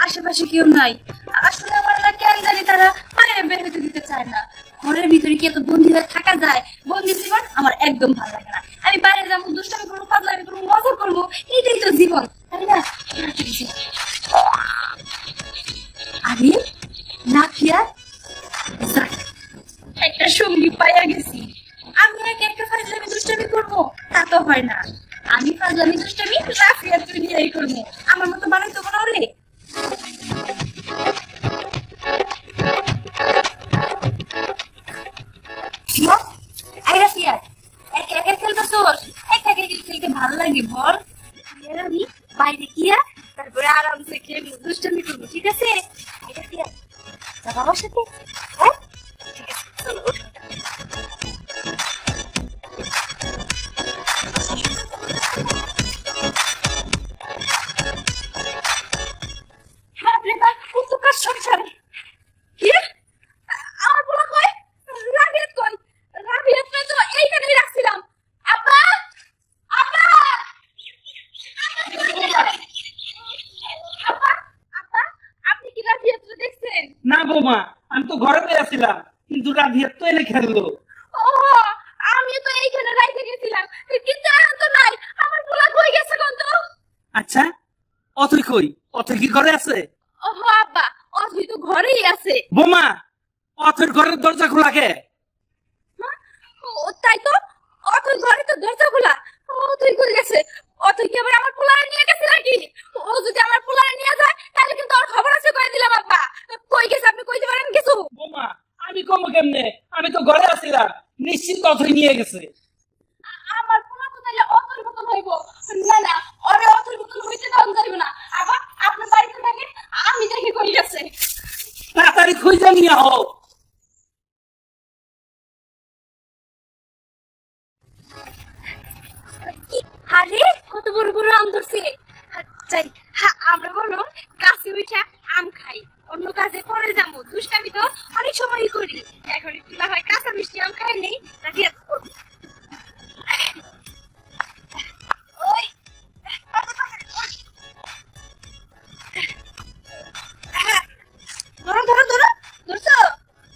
আশেপাশে কেউ নাই। আসলে আমার না কেন জানি তারা বাইরে বের হতে দিতে চায় না। ঘরের ভিতরে কি এত বন্দি হয়ে থাকা যায়? বন্দি জীবন আমার একদম ভালো লাগে না। আমি বাইরে যাবো, দুষ্টামি করবো, ফাজলামি করবো, মজা করবো, এটাই তো জীবন, তাই না? আরে নাফিয়া, একটা সঙ্গী পাইয়া গেছি। আমি একটা ফাজলামি দুষ্টামি করবো তা তো হয় না। আমি ফাজলামি দুষ্টামি নাফিয়া তুই দিয়েই করবো। আমার মতো বানাই তো কোনো হলে ভালো লাগে বল? আমি বাইরে গিয়া তারপরে আরামসে খেলবো, দুষ্টামি করবো, ঠিক আছে? বাবার সাথে হ্যাঁ ঠিক আছে, চলো ওঠো। সংসারে কি আমার বলা কয় রাবিয়াত কয়? রাবিয়াত তো এইখানেই রাখছিলাম। আপা আপা আপা আপা, আপনি কি রাবিয়াত দেখছেন? না বৌমা, আমি তো ঘরে আছিলাম, কিন্তু রাবিয়াত তো এনে খেললো। ও, আমি তো এইখানে রাইতে গেছিলাম, কিন্তু এখন তো নাই। আমার বলা কই গেছে কোন তো? আচ্ছা, অথই কই? অথই কি ঘরে আছে? ওহো আব্বা, অথই তো ঘরেই আছে। বৌমা, অথইর ঘরের দরজা খোলা কে? তাই তো, অথই ঘরে তো দরজা খোলা। অথই কই গেছে? অথই কি আবার আমার পোলারে নিয়ে গেছে নাকি? ও যদি আমার পোলারে নিয়ে যায় তাহলে কিন্তু ওর খবর আছে কই দিলাম আব্বা। কই গেছে আপনি কইতে পারেন কিছু? বৌমা, আমি কম কেমনে? আমি তো ঘরে আছিলাম, নিশ্চিত অথই নিয়ে গেছে। আমার পোলা তো তাহলে অথই মতন হইব। না না, ওরে অথই মতন হইতে দেওয়া যাবে না। আব্বা আপনি বাড়িতে থাকেন, আমি দেখি কই গেছে। তাড়াতাড়ি খুঁজে নিয়ে হোক। আরে কত বড় বড় আম ধরছে। চাই আমরা বলো গাছে উঠা আম খাই, অন্য কাজে পরে যাবো। দুষ্টামি তো অনেক সময়ই করি। এখন একটু না হয় কাঁচা মিষ্টি আম খাই নেই, রাখিয়া করবো। ওই ধরো ধরো ধরো, ধরছো?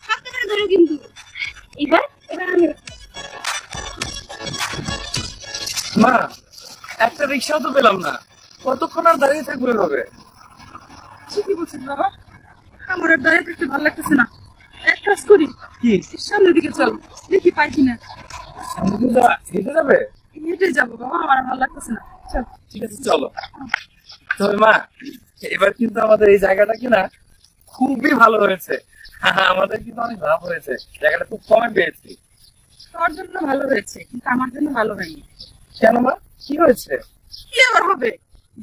হাতে করে ধরো কিন্তু। এবার এবার আমি মা, একটা রিক্সাও তো পেলাম না, কতক্ষণ আর দাঁড়িয়ে থাকবো এভাবে? ঠিকই বলছিস বাবা, আমার আর দাঁড়িয়ে থাকতে ভালো লাগতেছে না। এক কাজ করি, কি? সামনের দিকে চল, দেখি পাই কিনা। হেঁটে যাবে? হেঁটে যাবো বাবা, আমার আর ভালো লাগতেছে না। চল। ঠিক আছে চলো। তবে মা, এবার কিন্তু আমাদের এই জায়গাটা কিনা খুবই ভালো হয়েছে। আমাদের কিন্তু অনেক লাভ হয়েছে, জায়গাটা খুব কমে পেয়েছি। তোর জন্য ভালো হয়েছে, কিন্তু আমার জন্য ভালো হয়নি। কেন মা, কি হয়েছে? কি আবার হবে?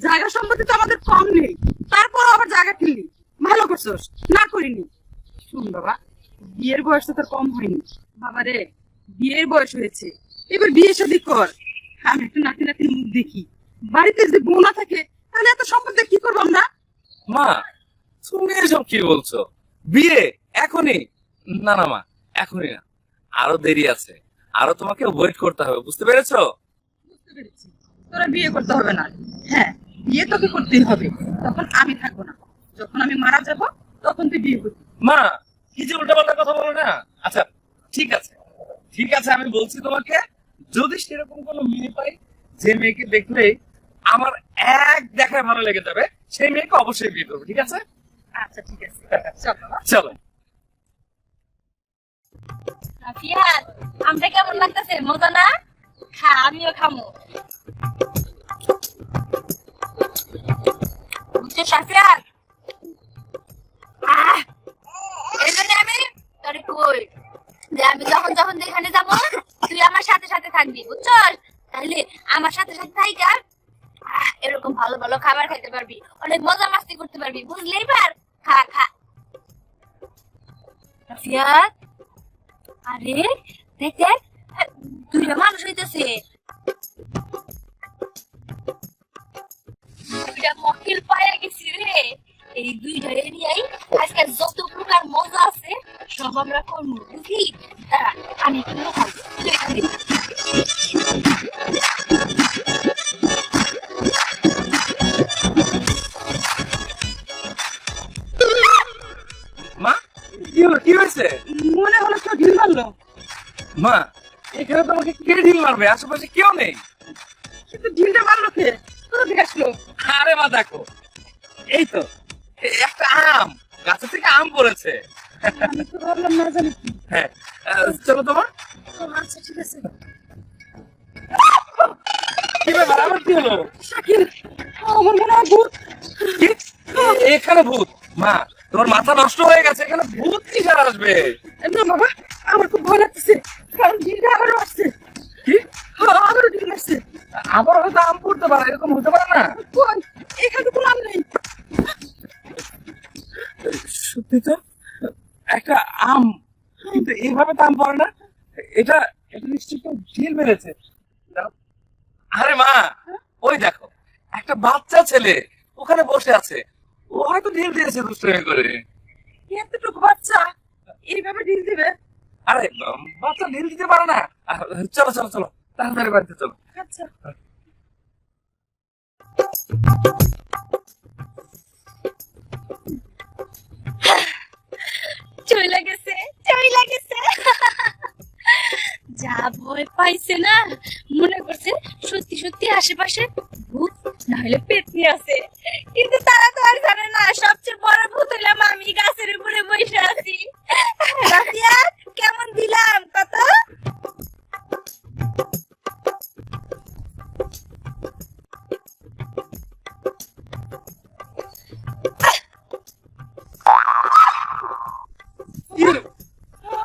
জায়গা সম্পত্তি তো আমাদের কম নেই, তারপর আবার জায়গা কিনলি। ভালো করছোস, না করিনি। শুন বাবা, বিয়ের বয়স তো তোর কম হয়নি। বাবা রে, বিয়ের বয়স হয়েছে, এবার বিয়ে শাদী কর। আমি একটু নাতি নাতির মুখ দেখি। বাড়িতে যদি বউ না থাকে তাহলে এত সম্পত্তি কি করবো আমরা? মা, তুমি এসব কি বলছো? বিয়ে এখনই? না না মা, এখনই না, আরো দেরি আছে। আরো তোমাকে ওয়েট করতে হবে, বুঝতে পেরেছো? বুঝতে পেরেছি, তোরা বিয়ে করতে হবে না। হ্যাঁ, বিয়ে তোকে করতেই হবে, তখন আমি থাকবো না। যখন আমি মারা যাব তখন তুই বিয়ে করবি। মা, কি যে উল্টাপাল্টা কথা বলো না। আচ্ছা ঠিক আছে, ঠিক আছে, আমি বলছি তোমাকে, যদি সেরকম কোনো মেয়ে পাই যে মেয়েকে দেখলে আমার এক দেখায় ভালো লেগে যাবে, সেই মেয়েকে অবশ্যই বিয়ে করবো, ঠিক আছে? আচ্ছা ঠিক আছে, চল বাবা। চলো। রাফিয়াত, আমটা কেমন লাগতেছে? মজা না? খা, আমিও খামো। বুঝছো রাফিয়াত? এই জন্য আমি তোর কই যে আমি যখন যখন যেখানে যাবো তুই আমার সাথে সাথে থাকবি, বুঝছস? তাহলে আমার সাথে সাথে থাইকা এরকম ভালো ভালো খাবার খেতে পারবি, অনেক মজা মাস্তি করতে পারবি, বুঝলি? এবার খা খা। রাফিয়াত, আরে দেখ দেখ, দুইটা মানুষ হইতেছে। দুইটা মক্কেল পায়া গেছি রে। এই দুইটারে নিয়েই আজকে যত প্রকার মজা আছে সব আমরা করবো, বুঝলি? দাঁড়া, আমি একটু লোকাল মা, কি হলো? কি হয়েছে? মনে হলো কেউ ঢিল মারলো, মা, এখানে তোমাকে কে ঢিল মারবে? আশেপাশে কেউ নেই। কিন্তু ঢিলটা মারলো কে? কোথা থেকে আসলো? আরে মা দেখো, এই তো একটা আম, গাছে থেকে আম পড়েছে। আমি তো ভাবলাম না জানি কি। হ্যাঁ, চলো তোমার। আচ্ছা ঠিক আছে। কি ব্যাপার, আবার কি হলো? শাকিল, আমার মনে হয় ভূত। কি? এখানে ভূত? মা, তোমার মাথা নষ্ট হয়ে গেছে, এখানে ভূত কি করে আসবে? না বাবা, আমার খুব ভয় লাগতেছে, কারণ ঢিলটা আবারও আসছে। কি? আবারও ঢিল মারছে। আবার হয়তো আম পড়তে পারে, এরকম হতে পারে না? কই, এখানে তো কোনো আম নেই। সত্যি তো, একটা আম, কিন্তু এইভাবে তো আম পড়ে না। এটা এটা নিশ্চয়ই কেউ ঢিল মেরেছে। দাঁড়াও। আরে মা, ওই দেখো, একটা বাচ্চা ছেলে ওখানে বসে আছে, ও হয়তো ঢিল দিয়েছে দুষ্টুমি করে। এতটুকু বাচ্চা এইভাবে ঢিল দিবে? আরে বাচ্চা ঢিল দিতে পারে না। চলো চলো চলো, তাড়াতাড়ি বাড়িতে চলো। আচ্ছা, চইলা গেছে, চইলা গেছে। যা ভয় পাইছে না, মনে করছে সত্যি সত্যি আশেপাশে ভূত না হলে পেতনি আছে, কিন্তু তারা তো আর জানে না সবচেয়ে বড় ভূত হইলাম আমি, গাছের উপরে বসে আছি। রাফিয়া, কেমন দিলাম কত?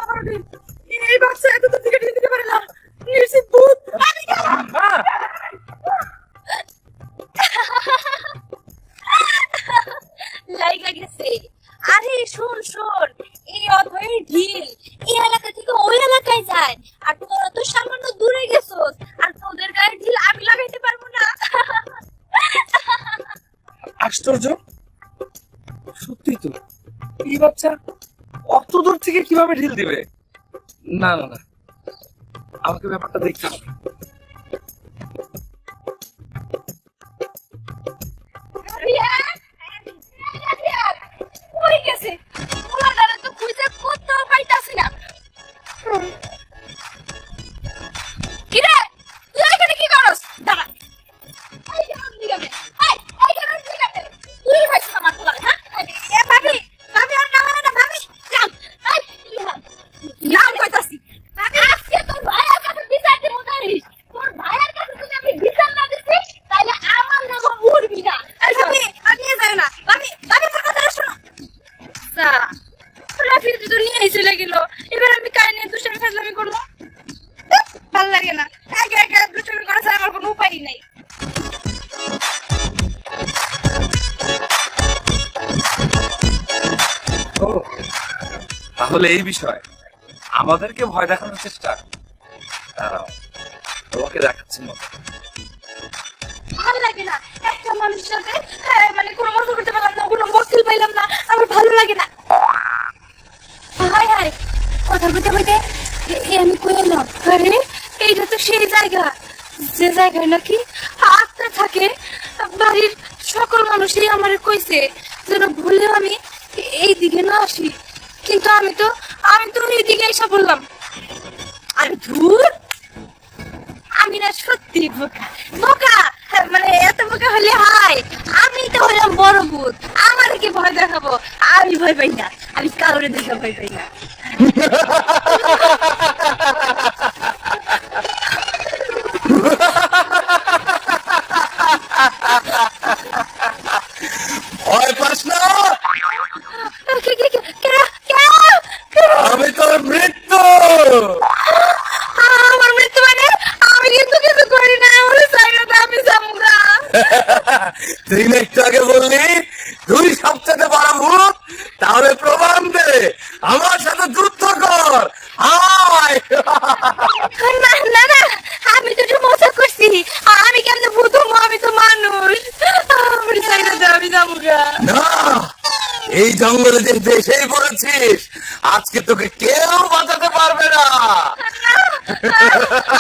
আবারও ঢিল। এই বাচ্চা এত দূর থেকে ঢিল দিতে পারে না, নিশ্চিত ভূত। মা, লাইগা গেছে। আরে শোন শোন, এই অথই ঢিল এই এলাকা থেকে ওই এলাকায় যায়, আর তোরা তো সামান্য দূরে গেছস, আর তোদের গায়ে ঢিল আমি লাগাইতে পারবো না। আশ্চর্য, সত্যি তো, এই বাচ্চা অত দূর থেকে কিভাবে ঢিল দিবে? না না না, আমাকে ব্যাপারটা দেখতে হবে। রিয়া, রিয়া, কই গেছে? ওলাদারে তো খুঁজে কোথাও পাইতাছি না। কি রে, তুই এখানে কি করস? দাঁড়া, এই কেমন দিগাবে? এই কেমন দিগাবে? তুই হইছিস আমার পোলারে, হ্যাঁ? এ ভাবি, ভাবি আর নামে না, ভাবি যাও। এই ইহান, নাম কইতাছি। আজকে তোর ভাইয়ের কাছে বিচার দেবো জানিস? তোর ভাইয়ের কাছে যদি আমি বিচার না দিছি, তাহলে আমার নাম উঠবি না। এই ভাবি, আর নিয়ে যাও না। ভাবি, ভাবি আমার কথা শোনো। সা, রাফি তো নিয়ে চলে গেল, এবার আমি কার নিয়ে দুষ্টামি ফাজলামি করবো? ভাল লাগে না, একা একা দুষ্টামি করা ছাড়া আমার কোনো উপায় নাই। ও, তাহলে এই বিষয় আমাদেরকে ভয় দেখানোর চেষ্টা। দাঁড়াও, তোমাকে দেখাচ্ছি মজা। ভালো লাগে না একটা মানুষের সাথে, মানে কোনো মজা করতে পারলাম না, কোনো মক্কেল পাইলাম না, আমার ভালো লাগে না। হাই হাই, কথা বলতে বলতে আমি কই এলাম? আরে এইটা তো সেই জায়গা যে জায়গায় নাকি আত্মা থাকে। বাড়ির সকল মানুষই আমারে কইছে যেন ভুলেও আমি এই দিকে না আসি, কিন্তু আমি তো ওই দিকে এসে বললাম। আর ধুর, আমি না সত্যি বোকা বোকা, মানে এত বোকা হলে হয়? আমি তো হলাম বড় ভূত, আমার কি ভয় দেখাবো? আমি ভয় পাই না, আমি কাউরে দেখে ভয় পাই না। ভয় পাস না, আমি তোর মৃত্যু। আমার মৃত্যু মানে? আমি কিন্তু কিছু করি না, আমার জায়গাটা আমি যাবো। তুই না একটু আগে বললি তুই সবচেয়ে বড় ভূত, তাহলে প্রমাণ দে, আমার সাথে যুদ্ধ কর, আয়। না না না, আমি তো একটু মজা করছি। আমি কেমনে ভূত হবো? আমি তো মানুষ। আমার চাইনা দাও, আমি যাবো গা। না, এই জঙ্গলে যেতে এসেই বলেছিস, আজকে তোকে কেউ বাঁচাতে পারবে না।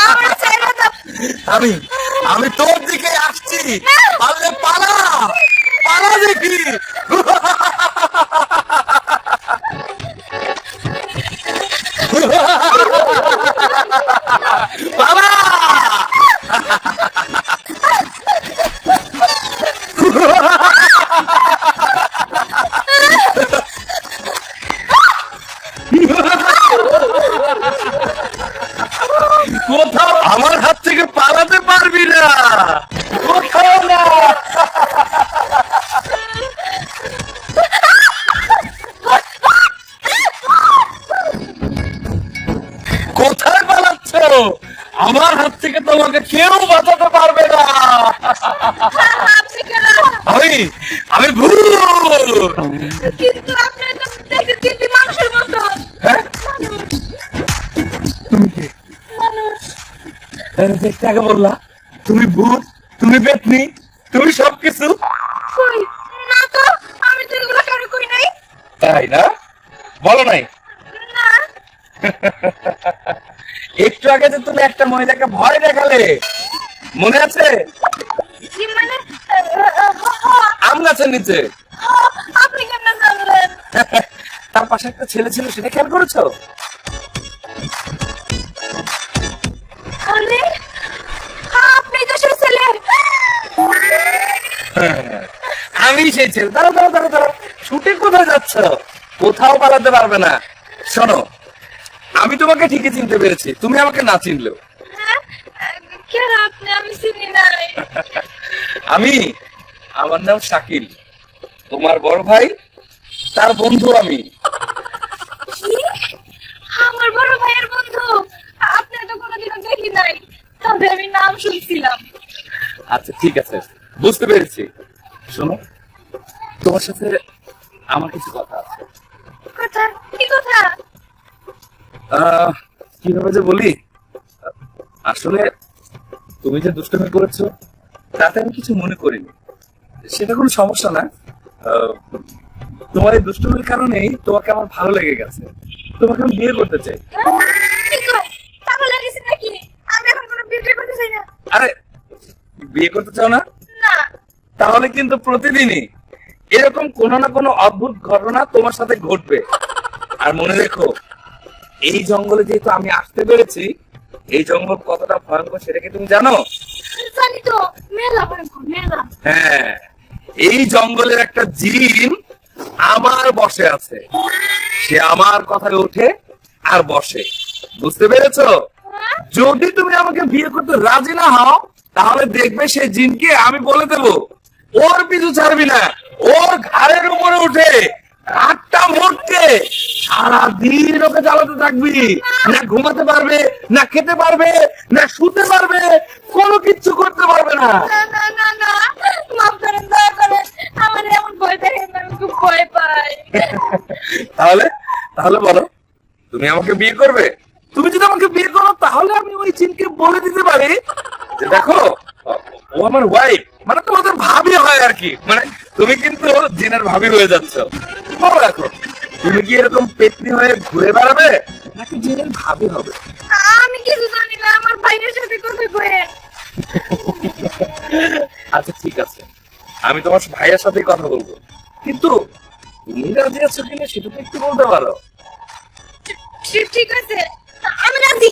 আমার চাইনা দাও। আমি আমি তোর দিকে আসছি, পারলে পালা, পালা দেখি। পালা। কোথাও আমার হাত থেকে পালাতে পারবি না, কোথাও না। কোথায় পালাচ্ছ? আমার হাত থেকে তোমাকে কেউ বাঁচাতে পারবে না। আপনি কেন? আমি আমি ভূত। কিন্তু আপনি তো দেখতে দিব্যি মানুষের মতো। হ্যাঁ, তুমি কে? মানুষ। দেখতে আগে বললা তুমি ভূত, তুমি পেতনি, তুমি সবকিছু। কই? না তো, আমি তো এগুলো কারো কই নাই। তাই না? বলো নাই? না। একটু আগে যে তুমি একটা মহিলাকে ভয় দেখালে, মনে আছে? কি মানে? আম গাছের নিচে। আপনি কেমনে জানলেন? তার পাশে একটা ছেলে ছিল, সেটা খেয়াল করেছো? আরে, আপনি তো সেই ছেলে। আমি সেই ছেলে। দাঁড়াও দাঁড়াও দাঁড়াও দাঁড়াও, ছুটে কোথায় যাচ্ছ? কোথাও পালাতে পারবে না। শোনো, আমি তোমাকে ঠিকই চিনতে পেরেছি, তুমি আমাকে না চিনলেও। হ্যাঁ? কেন আপনি? আমি চিনি নাই। আমার নাম শাকিল, তোমার বড় ভাই, তার বন্ধু আমি। কি? আমার বড় ভাইয়ের বন্ধু? আপনি তো কোনোদিনও দেখি নাই, তবে আমি নাম শুনছিলাম। আচ্ছা ঠিক আছে, বুঝতে পেরেছি। শোনো, তোমার সাথে আমার কিছু কথা আছে। কথা? কি কথা? কিভাবে যে বলি, আসলে তুমি যে দুষ্টুমি করেছো তাতে আমি কিছু মনে করিনি, সেটা কোনো সমস্যা না। তোমার এই দুষ্টুমির কারণেই তোমাকে আমার ভালো লেগে গেছে, তোমাকে আমি বিয়ে করতে চাই। কি কয়? পাগল লাগিস নাকি? আমি এখন কোনো বিয়ে করতে চাই না। আরে, বিয়ে করতে চাও না? না। তাহলে কিন্তু প্রতিদিনই এরকম কোনো না কোনো অদ্ভুত ঘটনা তোমার সাথে ঘটবে। আর মনে রেখো, এই জঙ্গলে যেহেতু আমি আসতে পেরেছি, এই জঙ্গল কতটা ভয়ঙ্কর সেটা কি তুমি জানো? জানি তো, মেলা ভয়ঙ্কর, মেলা। হ্যাঁ, এই জঙ্গলের একটা জিন আমার বসে আছে, সে আমার কথায় ওঠে আর বসে, বুঝতে পেরেছো? যদি তুমি আমাকে বিয়ে করতে রাজি না হও, তাহলে দেখবে সেই জিনকে আমি বলে দেবো, ওর পিছু ছাড়বি না, ওর ঘাড়ের উপরে উঠে আটটা মোটকে সারাদিন ওকে জ্বালাতে থাকবি। না ঘুমাতে পারবে, না খেতে পারবে, না শুতে পারবে, কোনো কিচ্ছু করতে পারবে না। না না না না, মাফ করেন, দয়া করেন। আমার এমন ভয় দেখেন না, আমি খুব ভয় পাই। তাহলে তাহলে বলো, তুমি আমাকে বিয়ে করবে? তুমি যদি আমাকে বিয়ে করো, তাহলে আমি ওই জিনকে বলে দিতে পারি যে দেখো, ও আমার ওয়াইফ, মানে তোমাদের ভাবি হয় আর কি, মানে তুমি কিন্তু জিনের ভাবি হয়ে যাচ্ছ। বলো দেখো, তুমি কি এরকম পেতনি হয়ে ঘুরে বেড়াবে, নাকি জিনের ভাবি হবে? আমি কিছু জানি না, আমার ভাইয়ের সাথে কোথায় বইয়েন। আচ্ছা ঠিক আছে, আমি তোমার ভাইয়ের সাথে কথা বলবো, কিন্তু তুমি রাজি আছো কিনা সেটা তো একটু বলতে পারো। ঠিক আছে, আমি রাজি।